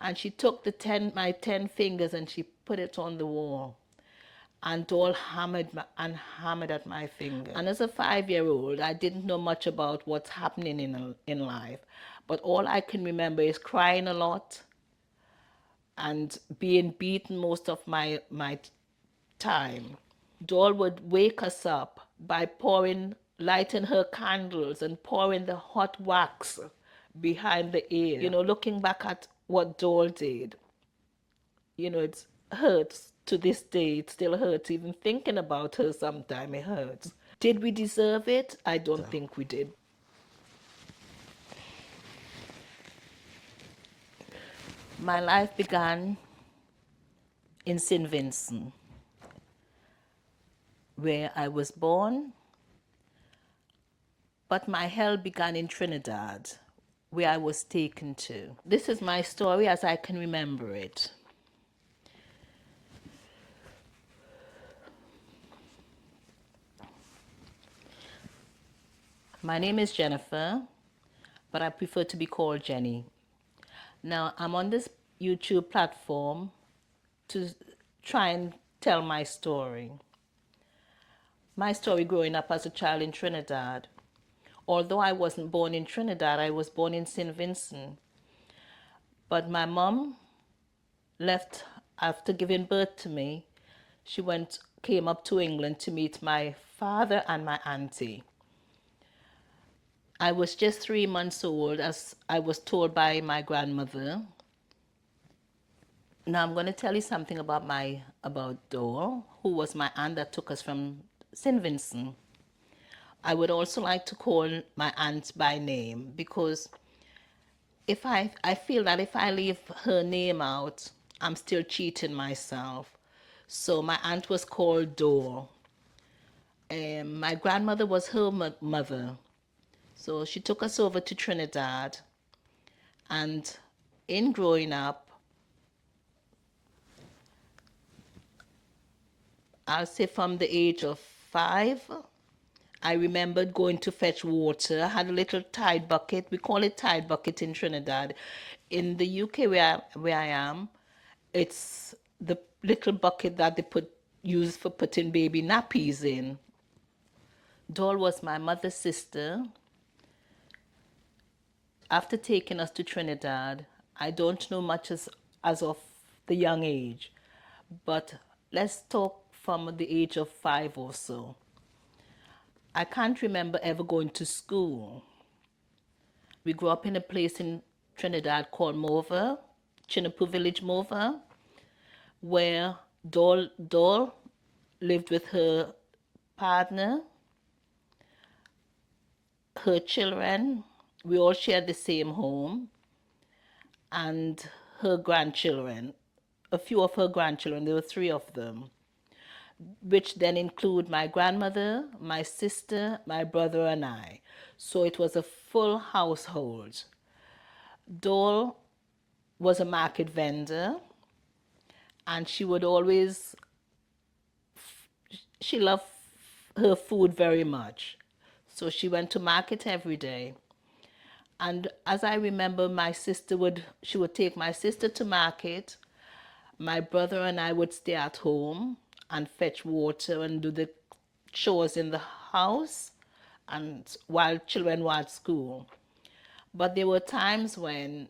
And she took my 10 fingers and she put it on the wall. And Doll hammered at my finger. And as a 5-year-old, I didn't know much about what's happening in life. But all I can remember is crying a lot and being beaten most of my time. Doll would wake us up by lighting her candles and pouring the hot wax behind the ear. Looking back at what Doll did, it hurts to this day. It still hurts. Even thinking about her sometime, it hurts. Did we deserve it? I don't think we did. My life began in St. Vincent, where I was born, but my hell began in Trinidad, where I was taken to. This is my story as I can remember it. My name is Jennifer, but I prefer to be called Jenny. Now, I'm on this YouTube platform to try and tell my story. My story growing up as a child in Trinidad. Although I wasn't born in Trinidad, I was born in St. Vincent. But my mom left after giving birth to me. She came up to England to meet my father and my auntie. I was just 3 months old, as I was told by my grandmother. Now I'm going to tell you something about Doll, who was my aunt that took us from St. Vincent. I would also like to call my aunt by name, because I feel that if I leave her name out, I'm still cheating myself. So my aunt was called Doll. My grandmother was her mother. So she took us over to Trinidad. And in growing up, I'll say from the age of 5, I remembered going to fetch water. I had a little tide bucket. We call it tide bucket in Trinidad. In the UK where I am, it's the little bucket that they use for putting baby nappies in. Doll was my mother's sister. After taking us to Trinidad, I don't know much as of the young age, but let's talk from the age of 5 or so. I can't remember ever going to school. We grew up in a place in Trinidad called Mova, Chinapoo Village, Mova, where Doll lived with her partner, her children. We all shared the same home, and her grandchildren, a few of her grandchildren, there were 3 of them, which then include my grandmother, my sister, my brother, and I. So it was a full household. Doll was a market vendor, and she loved her food very much. So she went to market every day. And as I remember, she would take my sister to market. My brother and I would stay at home and fetch water and do the chores in the house, and while children were at school. But there were times when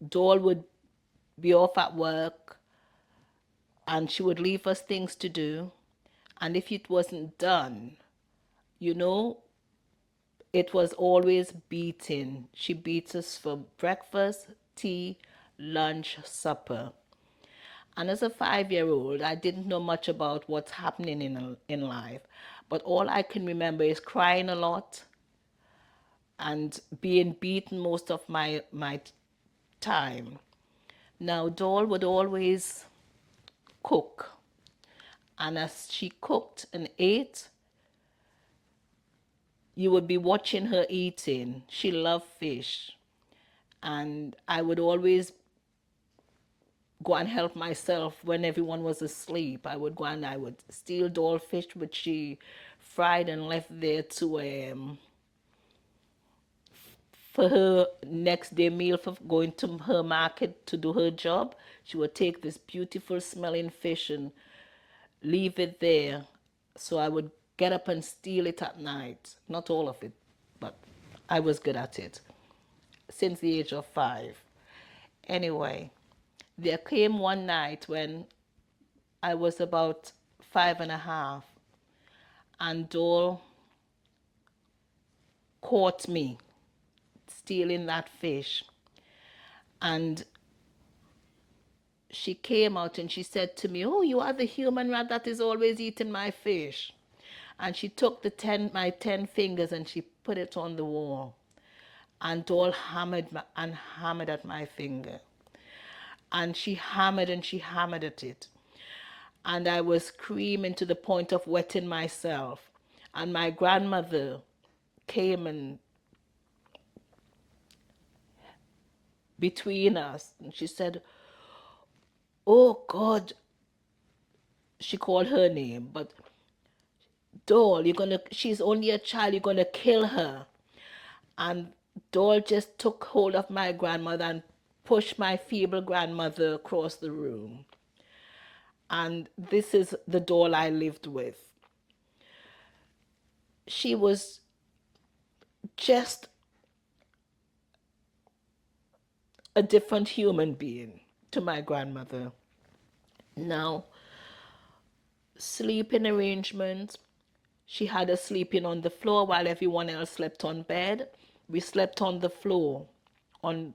Doll would be off at work and she would leave us things to do. And if it wasn't done, it was always beating. She beat us for breakfast, tea, lunch, supper. And as a 5-year-old, I didn't know much about what's happening in life. But all I can remember is crying a lot and being beaten most of my time. Now, Doll would always cook. And as she cooked and ate, you would be watching her eating. She loved fish. And I would always go and help myself when everyone was asleep. I would go and I would steal Doll fish, which she fried and left there to for her next day meal, for going to her market to do her job, she would take this beautiful smelling fish and leave it there. So I would get up and steal it at night. Not all of it, but I was good at it since the age of 5. Anyway, there came one night when I was about 5 and a half, and Dole caught me stealing that fish. And she came out and she said to me, "Oh, you are the human rat that is always eating my fish." And she took my 10 fingers and she put it on the wall. And Dole hammered and hammered at my finger. And she hammered and she hammered at it. And I was screaming to the point of wetting myself. And my grandmother came and between us, and she said, "Oh God," she called her name, but Doll, she's only a child, you're gonna kill her. And Doll just took hold of my grandmother and pushed my feeble grandmother across the room. And this is the Doll I lived with. She was just a different human being to my grandmother. Now, sleeping arrangements, she had us sleeping on the floor while everyone else slept on bed. We slept on the floor, on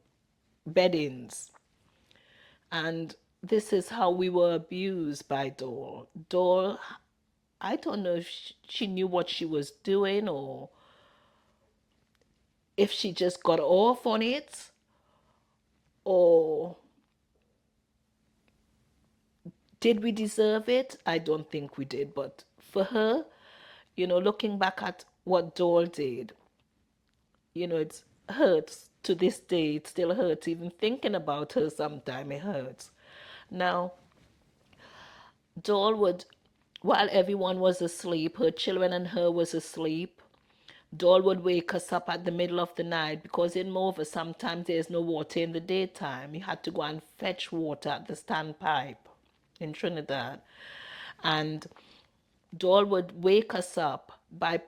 beddings. And this is how we were abused by Dole. Dole, I don't know if she knew what she was doing or if she just got off on it, or did we deserve it? I don't think we did. But for her, looking back at what Dole did, it hurts to this day. It still hurts. Even thinking about her sometime, it hurts. Now, Dole would, while everyone was asleep, her children and her was asleep, Dole would wake us up at the middle of the night because in Mova sometimes there's no water in the daytime. You had to go and fetch water at the standpipe in Trinidad. And Dole would wake us up by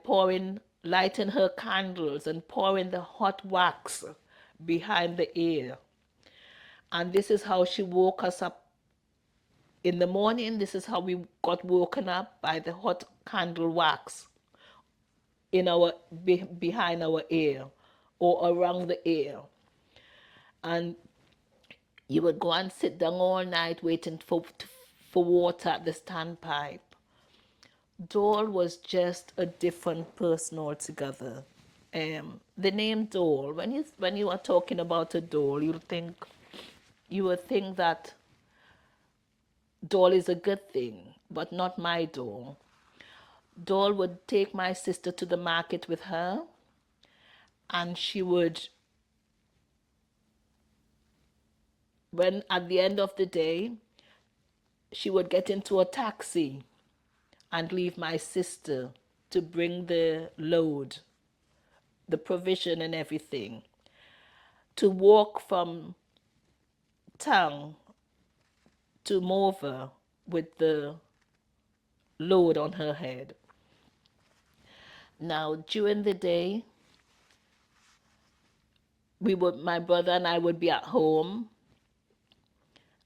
lighting her candles and pouring the hot wax behind the ear. And this is how she woke us up in the morning. This is how we got woken up, by the hot candle wax in behind our ear or around the ear. And you would go and sit down all night waiting for water at the standpipe. Doll was just a different person altogether. The name Doll, when you are talking about a doll, you would think that doll is a good thing, but not my doll. Doll would take my sister to the market with her, and she would, when at the end of the day, she would get into a taxi and leave my sister to bring the load, the provision and everything, to walk from town to Mova with the load on her head. Now, during the day, my brother and I would be at home,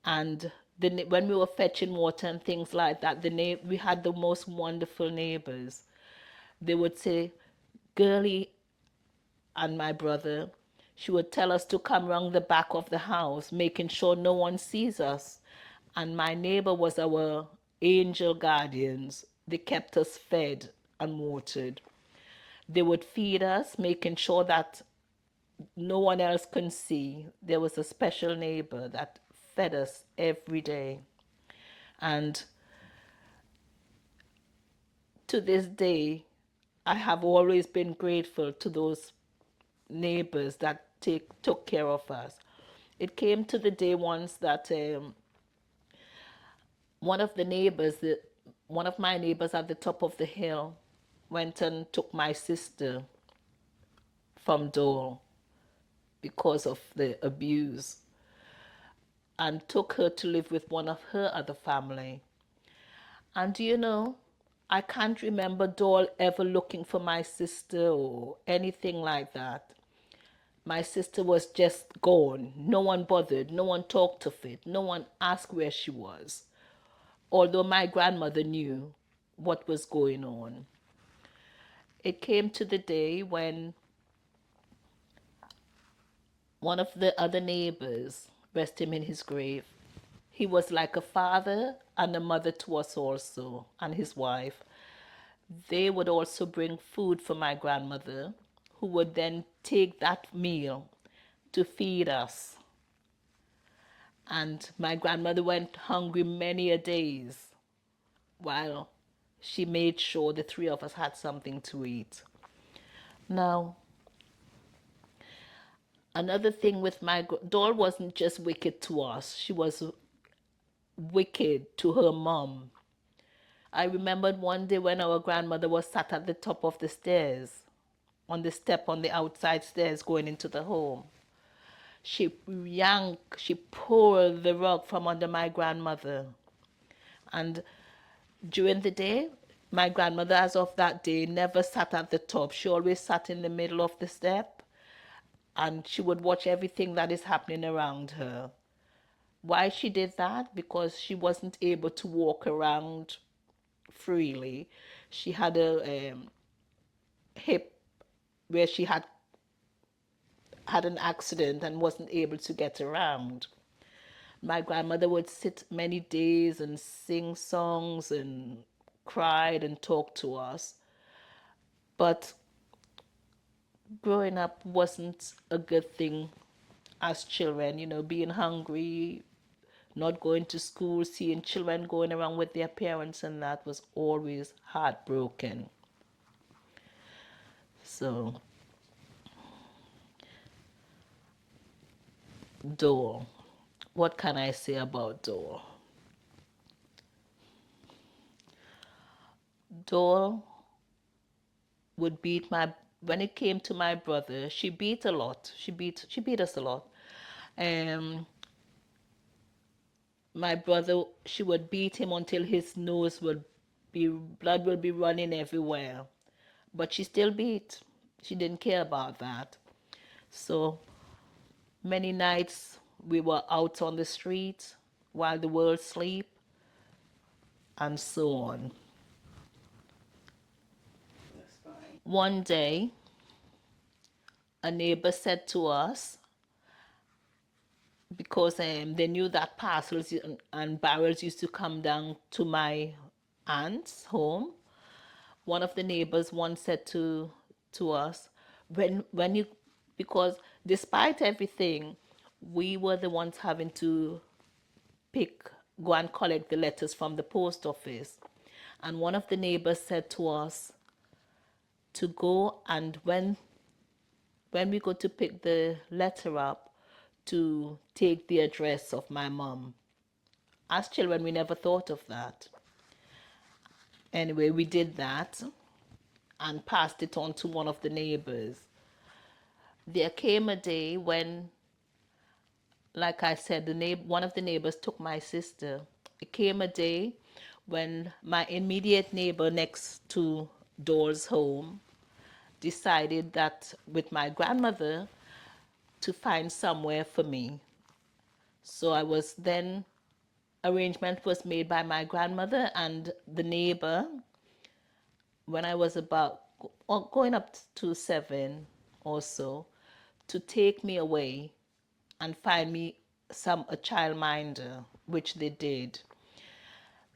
and when we were fetching water and things like that, we had the most wonderful neighbors. They would say, "Girlie," and my brother, she would tell us to come round the back of the house, making sure no one sees us. And my neighbor was our angel guardians. They kept us fed and watered. They would feed us, making sure that no one else can see. There was a special neighbor that fed us every day. And to this day, I have always been grateful to those neighbors that took care of us. It came to the day once that one of my neighbors at the top of the hill went and took my sister from Dole. because of the abuse, and took her to live with one of her other family. And I can't remember Doll ever looking for my sister or anything like that. My sister was just gone. No one bothered. No one talked of it. No one asked where she was. Although my grandmother knew what was going on. It came to the day when one of the other neighbors, rest him in his grave, he was like a father and a mother to us also, and his wife. They would also bring food for my grandmother, who would then take that meal to feed us. And my grandmother went hungry many a days while she made sure the three of us had something to eat. Now, another thing with my Doll wasn't just wicked to us, she was wicked to her mom. I remembered one day when our grandmother was sat at the top of the stairs, on the step on the outside stairs going into the home. She pulled the rug from under my grandmother. And during the day, my grandmother, as of that day, never sat at the top. She always sat in the middle of the step, and she would watch everything that is happening around her. Why she did that? Because she wasn't able to walk around freely. She had a hip where she had an accident and wasn't able to get around. My grandmother would sit many days and sing songs and cried and talked to us. But growing up wasn't a good thing as children, being hungry, not going to school, seeing children going around with their parents, and that was always heartbroken. So, Doll. What can I say about Doll? Doll would beat when it came to my brother, she beat a lot. She beat us a lot. Um my brother, she would beat him until his nose would be blood will be running everywhere. But she still beat. She didn't care about that. So many nights we were out on the street while the world sleep and so on. One day, a neighbor said to us, because they knew that parcels and barrels used to come down to my aunt's home. One of the neighbors once said to us, when you, because despite everything, we were the ones having to go and collect the letters from the post office. And one of the neighbors said to us to go, and when we go to pick the letter up, to take the address of my mom. As children, we never thought of that. Anyway, we did that and passed it on to one of the neighbors. There came a day when, like I said, one of the neighbors took my sister. It came a day when my immediate neighbor next to Doll's home decided that with my grandmother to find somewhere for me. So arrangement was made by my grandmother and the neighbor when I was about going up to 7 or so, to take me away and find me a childminder, which they did.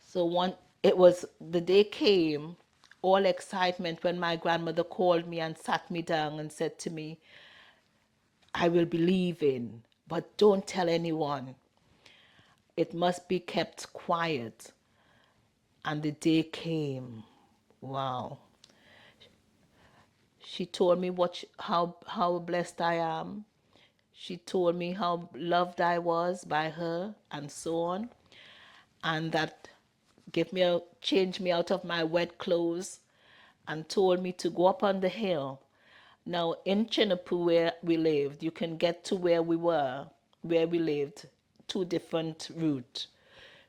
So it was the day came, all excitement, when my grandmother called me and sat me down and said to me, "I will be leaving, but don't tell anyone. It must be kept quiet." And the day came. Wow. She told me how blessed I am. She told me how loved I was by her and so on. And that changed me out of my wet clothes and told me to go up on the hill Now, in Chinapoo, where we lived, you can get to where we lived, two different routes.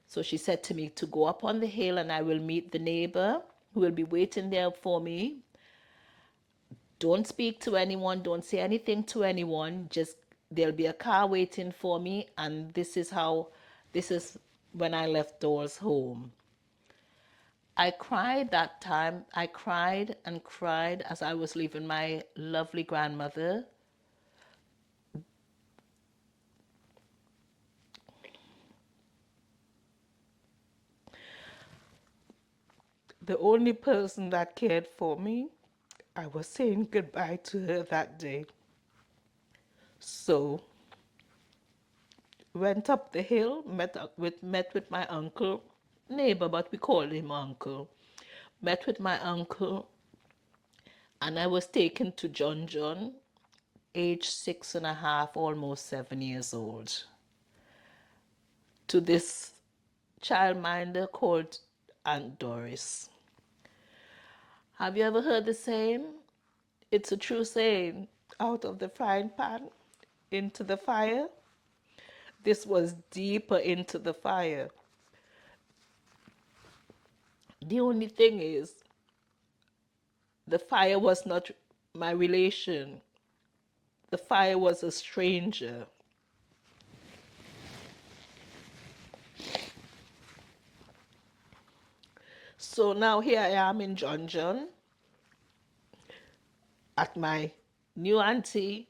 So she said to me to go up on the hill and I will meet the neighbor who will be waiting there for me. Don't speak to anyone, don't say anything to anyone, just there'll be a car waiting for me. And this is when I left Doll's home. I cried that time. I cried and cried as I was leaving my lovely grandmother. The only person that cared for me, I was saying goodbye to her that day. So, went up the hill, met with my uncle, neighbor, but we called him uncle. Met with my uncle, and I was taken to John, age 6.5, almost 7 years old, to this childminder called Aunt Doris. Have you ever heard the saying? It's a true saying, out of the frying pan into the fire. This was deeper into the fire. The only thing is, the fire was not my relation. The fire was a stranger. So now here I am in John at my new auntie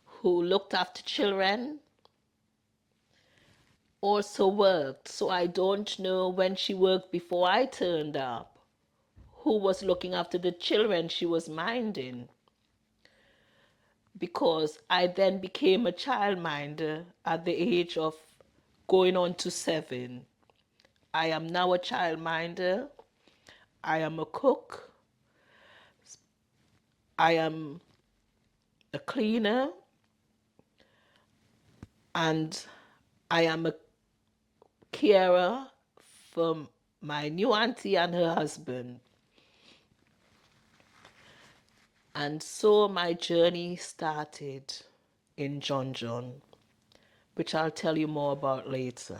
who looked after children, also worked. So I don't know when she worked before I turned up, who was looking after the children she was minding. Because I then became a childminder at the age of going on to 7. I am now a childminder. I am a cook. I am a cleaner. And I am a carer for my new auntie and her husband. And so my journey started in John, which I'll tell you more about later.